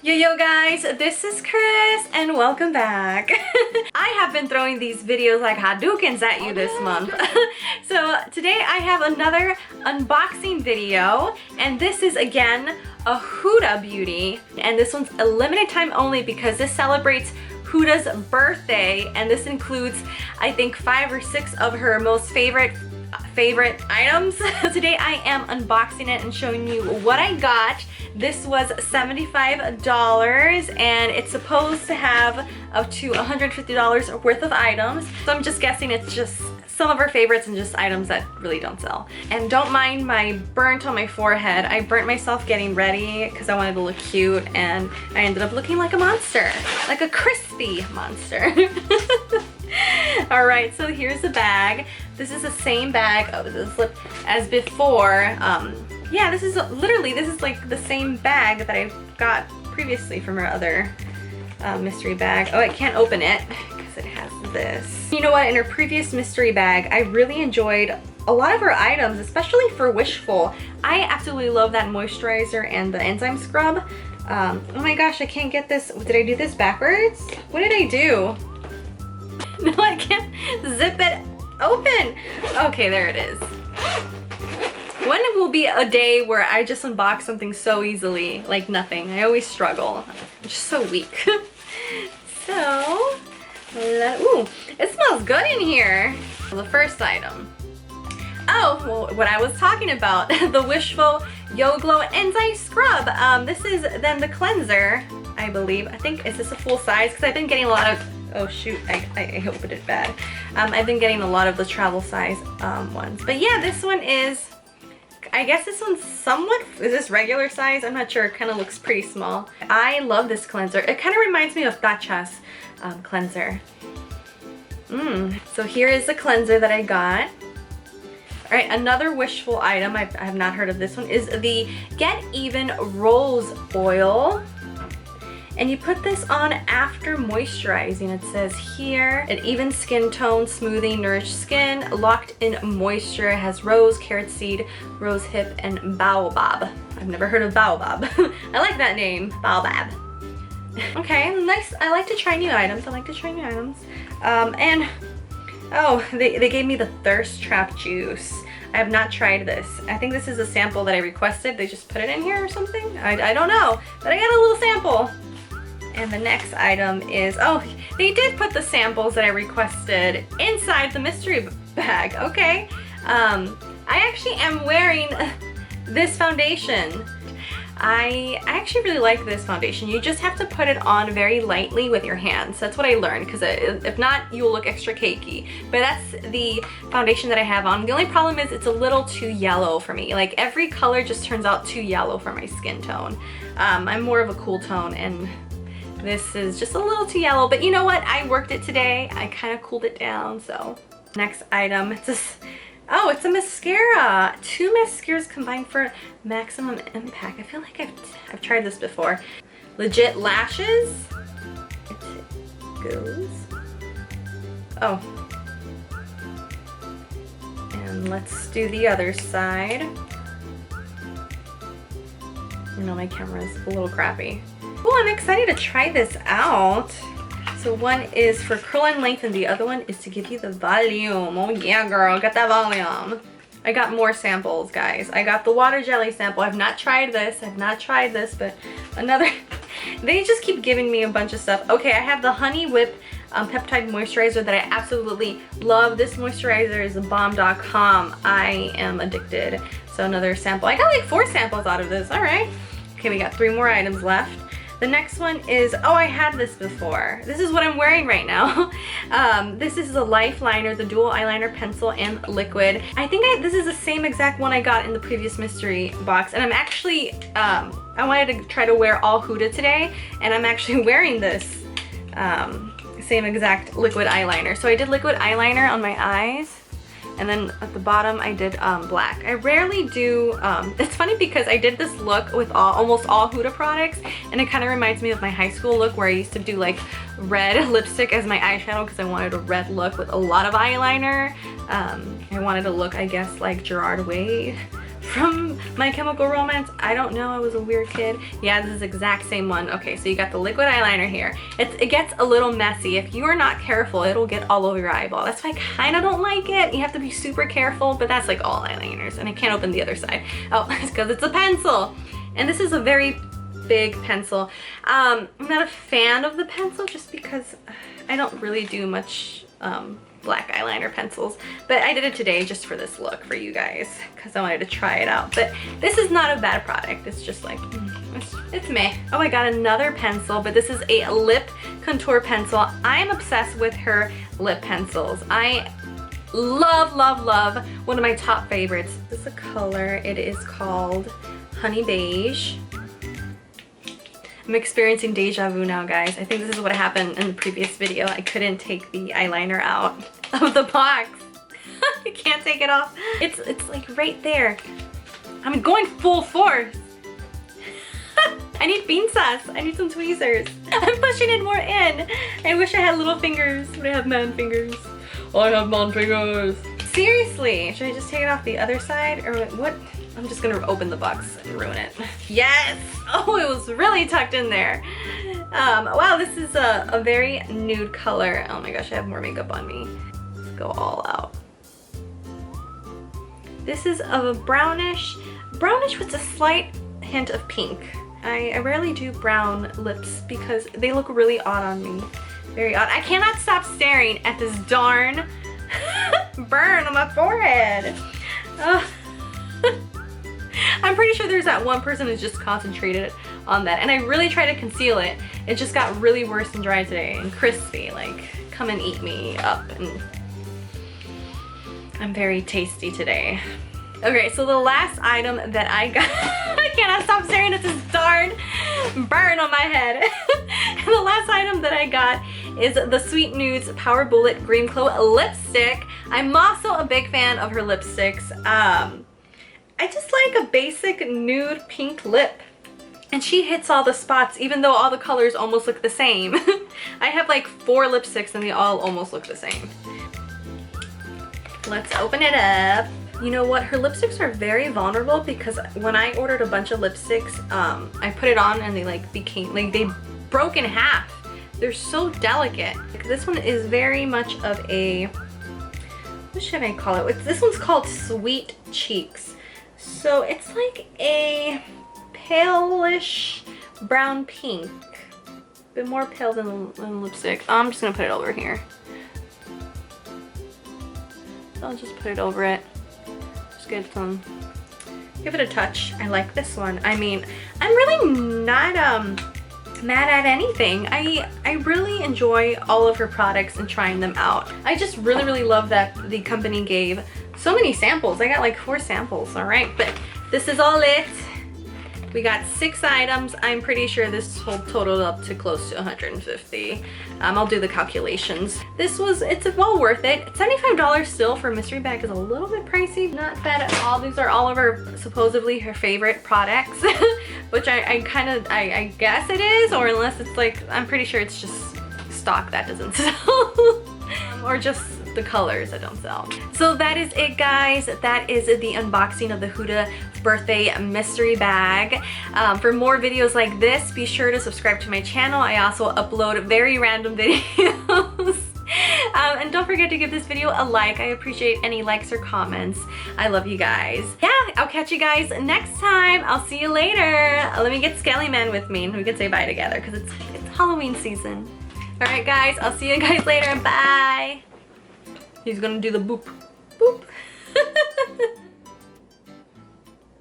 Yo guys, this is Chris and welcome back. I have been throwing these videos like Hadoukens at you this month. So today I have another unboxing video, and this is again a Huda beauty, and this one's a limited time only because this celebrates Huda's birthday, and this includes I think 5 or 6 of her most favorite items. Today I am unboxing it and showing you what I got. This was $75 and it's supposed to have up to $150 worth of items. So I'm just guessing it's just some of her favorites and just items that really don't sell. And don't mind my burnt on my forehead. I burnt myself getting ready because I wanted to look cute, and I ended up looking like a monster, like a crispy monster. Alright, so here's the bag. This is the same bag as before. Yeah, this is like the same bag that I got previously from her other mystery bag. Oh, I can't open it because it has this. You know what? In her previous mystery bag, I really enjoyed a lot of her items, especially for Wishful. I absolutely love that moisturizer and the Enzyme scrub. Oh my gosh, I can't get this. Did I do this backwards? What did I do? No, I can't zip it open. Okay, there it is. When will be a day where I just unbox something so easily, like nothing? I always struggle. I'm just so weak. So, ooh, it smells good in here. The first item. Oh, well, what I was talking about, the Wishful Yo Glow Enzyme Scrub. This is then the cleanser, I believe. I think, is this a full size? Because I've been getting a lot of, oh shoot, I opened it bad. I've been getting a lot of the travel size ones. But yeah, this one is, I guess this one's somewhat, is this regular size? I'm not sure, it kind of looks pretty small. I love this cleanser. It kind of reminds me of Tatcha's cleanser. So here is the cleanser that I got. All right, another Wishful item, I have not heard of this one, is the Get Even Rose Oil. And you put this on after moisturizing. It says here, an even skin tone, smoothing, nourished skin, locked in moisture, has rose, carrot seed, rose hip, and baobab. I've never heard of baobab. I like that name, baobab. Okay, nice. I like to try new items. And oh, they gave me the Thirst Trap juice. I have not tried this. I think this is a sample that I requested. They just put it in here or something. I don't know, but I got a little sample. And the next item is, oh, they did put the samples that I requested inside the mystery bag. Okay. I actually am wearing this foundation. I actually really like this foundation. You just have to put it on very lightly with your hands. That's what I learned, because if not, you will look extra cakey. But that's the foundation that I have on. The only problem is it's a little too yellow for me. Like, every color just turns out too yellow for my skin tone. I'm more of a cool tone, and this is just a little too yellow, but you know what? I worked it today. I kind of cooled it down, so. Next item, oh, it's a mascara. 2 mascaras combined for maximum impact. I feel like I've tried this before. Legit lashes. It goes. Oh. And let's do the other side. You know, my camera's a little crappy. Oh, I'm excited to try this out. So one is for curl and lengthen, the other one is to give you the volume. Oh yeah, girl, got that volume. I got more samples, guys. I got the water jelly sample. I've not tried this, but another, they just keep giving me a bunch of stuff. Okay, I have the Honey Whip peptide moisturizer that I absolutely love. This moisturizer is bomb.com. I am addicted. So another sample. I got like 4 samples out of this. All right. Okay, we got 3 more items left. The next one is, oh, I had this before. This is what I'm wearing right now. This is the Lifeliner, the dual eyeliner pencil and liquid. I think this is the same exact one I got in the previous mystery box. And I'm actually, I wanted to try to wear all Huda today, and I'm actually wearing this same exact liquid eyeliner. So I did liquid eyeliner on my eyes. And then at the bottom I did black. I rarely do, it's funny because I did this look with almost all Huda products, and it kind of reminds me of my high school look where I used to do like red lipstick as my eyeshadow because I wanted a red look with a lot of eyeliner. I wanted to look, I guess, like Gerard Way from My Chemical Romance. I don't know, I was a weird kid. Yeah, this is the exact same one. Okay, so you got the liquid eyeliner here. It gets a little messy. If you are not careful, it'll get all over your eyeball. That's why I kind of don't like it. You have to be super careful, but that's like all eyeliners. And I can't open the other side. Oh, it's because it's a pencil. And this is a very big pencil. I'm not a fan of the pencil just because I don't really do much black eyeliner pencils, but I did it today just for this look for you guys because I wanted to try it out. But this is not a bad product. It's just like it's meh. Oh, I got another pencil, but this is a lip contour pencil. I am obsessed with her lip pencils. I love, love, love. One of my top favorites. This is a color. It is called Honey Beige. I'm experiencing deja vu now, guys. I think this is what happened in the previous video. I couldn't take the eyeliner out of the box. I can't take it off. It's like right there. I'm going full force. I need bean sauce. I need some tweezers. I'm pushing it more in. I wish I had little fingers, but I have man fingers. I have man fingers. Seriously, should I just take it off the other side or what? I'm just gonna open the box and ruin it. Yes! Oh, it was really tucked in there. Wow, this is a very nude color. Oh my gosh, I have more makeup on me. Let's go all out. This is a brownish with a slight hint of pink. I rarely do brown lips because they look really odd on me. Very odd. I cannot stop staring at this darn burn on my forehead. I'm pretty sure there's that one person who's just concentrated on that, and I really try to conceal it. It just got really worse and dry today and crispy, like come and eat me up, and I'm very tasty today. Okay, so the last item that I got, I cannot stop staring at this darn burn on my head. And the last item that I got is the Sweet Nude's Power Bullet Green Glow lipstick. I'm also a big fan of her lipsticks. I just like a basic nude pink lip. And she hits all the spots, even though all the colors almost look the same. I have like 4 lipsticks and they all almost look the same. Let's open it up. You know what? Her lipsticks are very vulnerable because when I ordered a bunch of lipsticks, I put it on and they like became, like they broke in half. They're so delicate. Like, this one is very much of a, what should I call it? This one's called Sweet Cheeks. So it's like a palish brown pink. A bit more pale than the lipstick. I'm just gonna put it over here. I'll just put it over it. Just get some, give it a touch. I like this one. I mean, I'm really not mad at anything. I really enjoy all of her products and trying them out. I just really love that the company gave so many samples. I got like 4 samples, all right, but this is all it. We got 6 items. I'm pretty sure this whole totaled up to close to 150. I'll do the calculations. It's well worth it. $75 still for a mystery bag is a little bit pricey. Not bad at all. These are all of her, supposedly her favorite products, which I guess it is, or unless it's like, I'm pretty sure it's just stock that doesn't sell. Or just the colors that don't sell. So that is it, guys. That is the unboxing of the Huda birthday mystery bag. For more videos like this, be sure to subscribe to my channel. I also upload very random videos. And don't forget to give this video a like. I appreciate any likes or comments. I love you guys. Yeah, I'll catch you guys next time. I'll see you later. Let me get Skelly Man with me and we can say bye together because it's Halloween season. Alright guys, I'll see you guys later. Bye. He's gonna do the boop. Boop.